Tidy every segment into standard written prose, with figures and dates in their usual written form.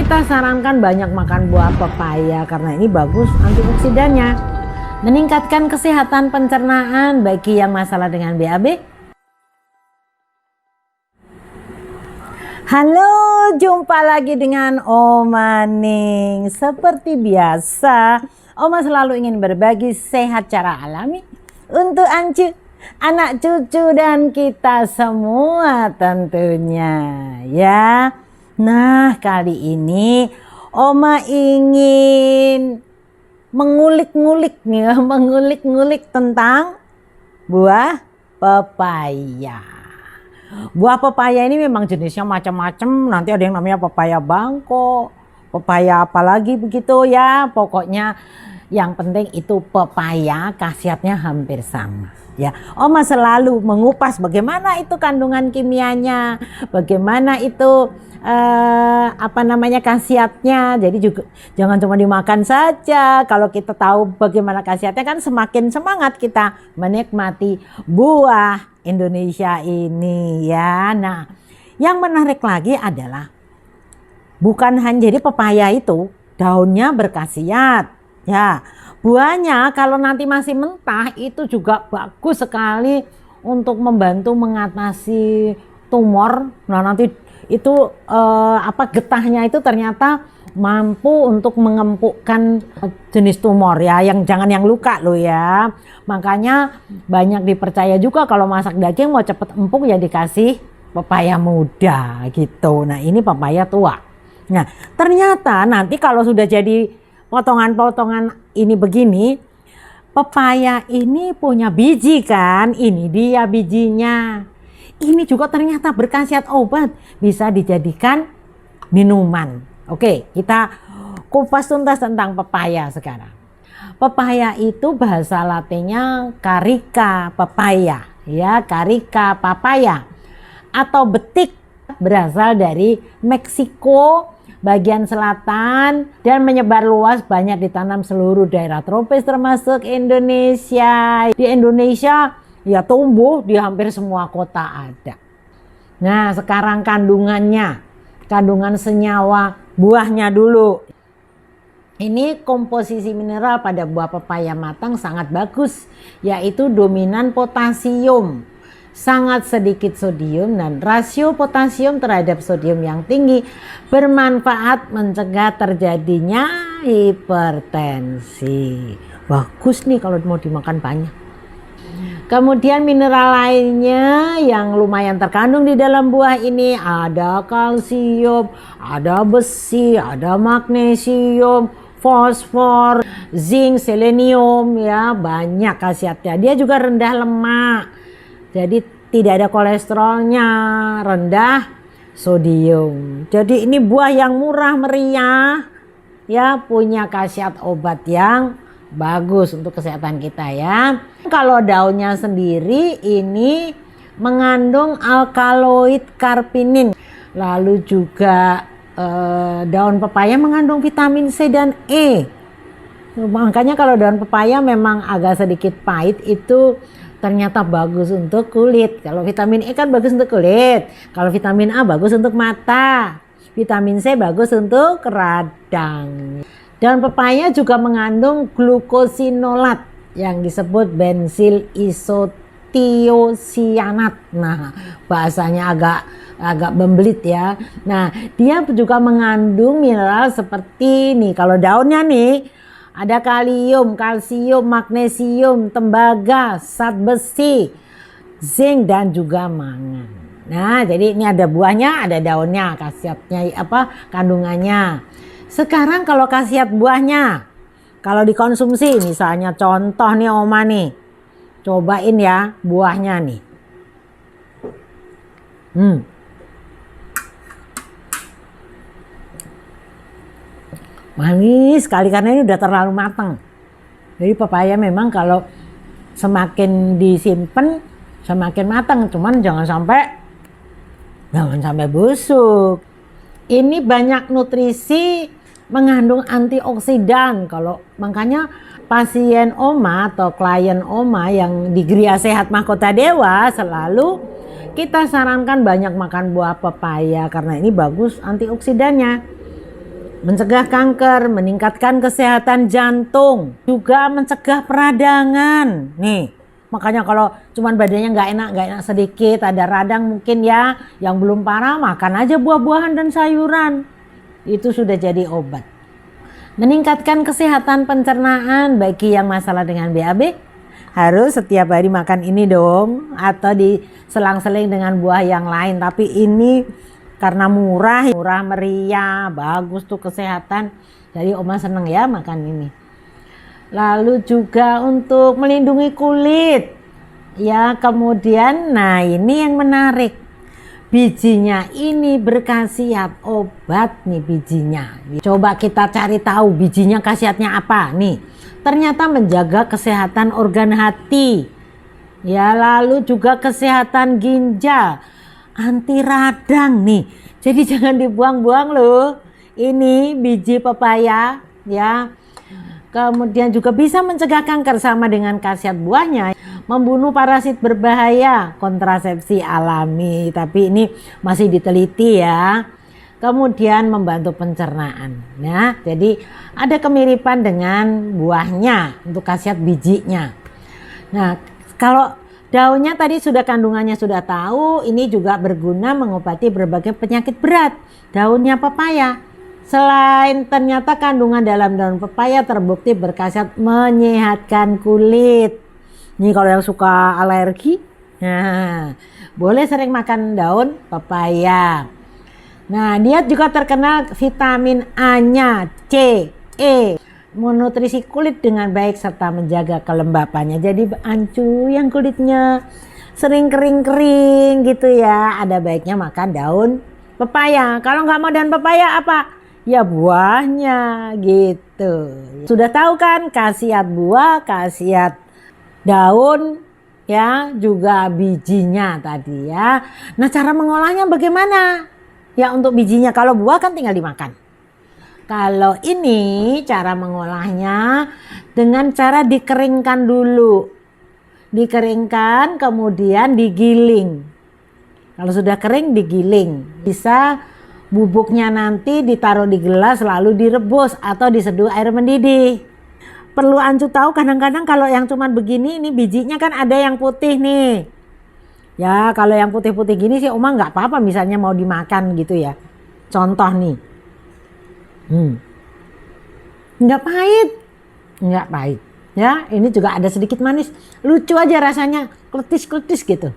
Kita sarankan banyak makan buah pepaya karena ini bagus antioksidannya. Meningkatkan kesehatan pencernaan bagi yang masalah dengan BAB. Halo, jumpa lagi dengan Oma Ning. Seperti biasa, Oma selalu ingin berbagi sehat cara alami untuk Ancu, anak cucu dan kita semua tentunya ya. Nah, kali ini Oma ingin mengulik-ngulik tentang buah pepaya. Buah pepaya ini memang jenisnya macam-macam. Nanti ada yang namanya pepaya bangkok, pepaya apalagi begitu ya. Pokoknya yang penting itu pepaya khasiatnya hampir sama. Ya, Oma selalu mengupas bagaimana itu kandungan kimianya, bagaimana itu khasiatnya. Jadi juga jangan cuma dimakan saja. Kalau kita tahu bagaimana khasiatnya kan semakin semangat kita menikmati buah Indonesia ini ya. Nah, yang menarik lagi adalah bukan hanya jadi pepaya itu daunnya berkhasiat ya. Buahnya kalau nanti masih mentah itu juga bagus sekali untuk membantu mengatasi tumor. Nah, nanti itu getahnya itu ternyata mampu untuk mengempukkan jenis tumor ya, yang jangan yang luka loh ya. Makanya banyak dipercaya juga kalau masak daging mau cepet empuk ya dikasih pepaya muda gitu. Nah, ini pepaya tua. Nah, ternyata nanti kalau sudah jadi potongan-potongan ini begini, pepaya ini punya biji kan, ini dia bijinya. Ini juga ternyata berkhasiat obat, bisa dijadikan minuman. Oke, kita kupas tuntas tentang pepaya sekarang. Pepaya itu bahasa latinnya carica papaya, ya, carica papaya atau betik, berasal dari Meksiko bagian selatan dan menyebar luas, banyak ditanam seluruh daerah tropis termasuk Indonesia. Di Indonesia ya tumbuh di hampir semua kota ada. Nah, sekarang kandungan senyawa buahnya dulu. Ini komposisi mineral pada buah pepaya matang sangat bagus, yaitu dominan potasium, sangat sedikit sodium, dan rasio potasium terhadap sodium yang tinggi bermanfaat mencegah terjadinya hipertensi. Bagus nih kalau mau dimakan banyak. Kemudian mineral lainnya yang lumayan terkandung di dalam buah ini ada kalsium, ada besi, ada magnesium, fosfor, zinc, selenium ya, banyak khasiatnya. Dia juga rendah lemak. Jadi tidak ada kolesterolnya, rendah sodium. Jadi ini buah yang murah meriah ya, punya khasiat obat yang bagus untuk kesehatan kita ya. Kalau daunnya sendiri ini mengandung alkaloid karpinin. Lalu juga daun pepaya mengandung vitamin C dan E. Makanya kalau daun pepaya memang agak sedikit pahit, itu ternyata bagus untuk kulit. Kalau vitamin E kan bagus untuk kulit. Kalau vitamin A bagus untuk mata. Vitamin C bagus untuk radang. Dan pepaya juga mengandung glukosinolat yang disebut bensil isothiocyanat. Nah, bahasanya agak membelit ya. Nah, dia juga mengandung mineral seperti nih. Kalau daunnya nih ada kalium, kalsium, magnesium, tembaga, zat besi, zinc dan juga mangan. Nah, jadi ini ada buahnya, ada daunnya, khasiatnya kandungannya. Sekarang kalau khasiat buahnya, kalau dikonsumsi misalnya contoh nih Oma nih, cobain ya buahnya nih. Manis sekali karena ini udah terlalu matang. Jadi pepaya memang kalau semakin disimpan semakin matang, cuman jangan sampai busuk. Ini banyak nutrisi, mengandung antioksidan. Kalau makanya pasien Oma atau klien Oma yang di Gria Sehat Mahkota Dewa selalu kita sarankan banyak makan buah pepaya karena ini bagus antioksidannya. mencegah kanker, meningkatkan kesehatan jantung, juga mencegah peradangan. Nih, makanya kalau cuman badannya nggak enak sedikit, ada radang mungkin ya, yang belum parah, makan aja buah-buahan dan sayuran. Itu sudah jadi obat. Meningkatkan kesehatan pencernaan bagi yang masalah dengan BAB, harus setiap hari makan ini dong, atau diselang-seling dengan buah yang lain. Tapi ini karena murah meriah, bagus tuh kesehatan. Jadi Oma seneng ya makan ini. Lalu juga untuk melindungi kulit. Ya, kemudian nah ini yang menarik. Bijinya ini berkhasiat obat nih bijinya. Coba kita cari tahu bijinya khasiatnya apa nih. Ternyata menjaga kesehatan organ hati. Ya, lalu juga kesehatan ginjal, anti radang nih. Jadi jangan dibuang-buang loh. Ini biji pepaya ya. Kemudian juga bisa mencegah kanker sama dengan khasiat buahnya. Membunuh parasit berbahaya, kontrasepsi alami, tapi ini masih diteliti ya. Kemudian membantu pencernaan ya. Jadi ada kemiripan dengan buahnya untuk khasiat bijinya. Nah, kalau daunnya tadi sudah kandungannya sudah tahu, ini juga berguna mengobati berbagai penyakit berat. Daunnya pepaya. Selain ternyata kandungan dalam daun pepaya terbukti berkhasiat menyehatkan kulit. Nih kalau yang suka alergi, nah boleh sering makan daun pepaya. Nah dia juga terkenal vitamin A-nya, C, E, menutrisi kulit dengan baik serta menjaga kelembapannya. Jadi Ancu yang kulitnya sering kering-kering gitu ya, ada baiknya makan daun pepaya. Kalau nggak mau daun pepaya apa? Ya buahnya gitu. Sudah tahu kan khasiat buah, khasiat daun ya, juga bijinya tadi ya. Nah cara mengolahnya bagaimana? Ya untuk bijinya, kalau buah kan tinggal dimakan. Kalau ini cara mengolahnya dengan cara dikeringkan dulu. Dikeringkan kemudian digiling. Kalau sudah kering digiling. Bisa bubuknya nanti ditaruh di gelas lalu direbus atau diseduh air mendidih. Perlu Ancu tahu kadang-kadang kalau yang cuman begini ini bijinya kan ada yang putih nih. Ya kalau yang putih-putih gini sih Oma nggak apa-apa misalnya mau dimakan gitu ya. Contoh nih. Nggak pahit. Nggak pahit. Ya ini juga ada sedikit manis. Lucu aja rasanya. Kletis-kletis gitu.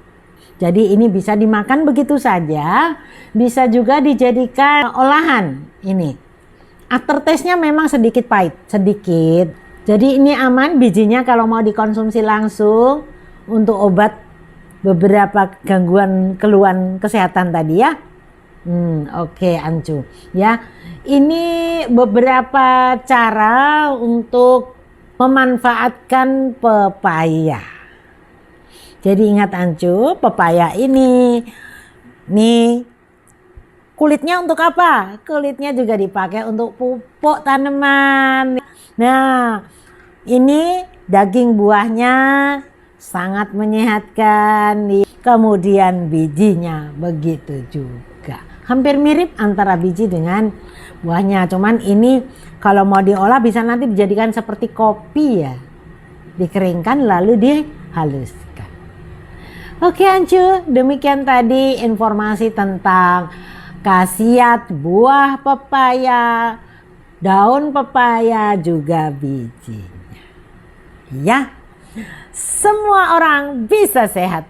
Jadi ini bisa dimakan begitu saja. Bisa juga dijadikan olahan ini. Aftertaste-nya memang sedikit pahit. Sedikit. Jadi ini aman bijinya kalau mau dikonsumsi langsung untuk obat beberapa gangguan keluhan kesehatan tadi ya. Oke, Ancu ya. Ini beberapa cara untuk memanfaatkan pepaya. Jadi ingat Ancu, pepaya ini nih kulitnya untuk apa? Kulitnya juga dipakai untuk pupuk tanaman. Nah, ini daging buahnya sangat menyehatkan. Kemudian bijinya begitu juga. Hampir mirip antara biji dengan buahnya. Cuman ini kalau mau diolah bisa nanti dijadikan seperti kopi ya. Dikeringkan lalu dihaluskan. Oke Ancu, demikian tadi informasi tentang khasiat buah pepaya, daun pepaya juga bijinya. Ya, semua orang bisa sehat.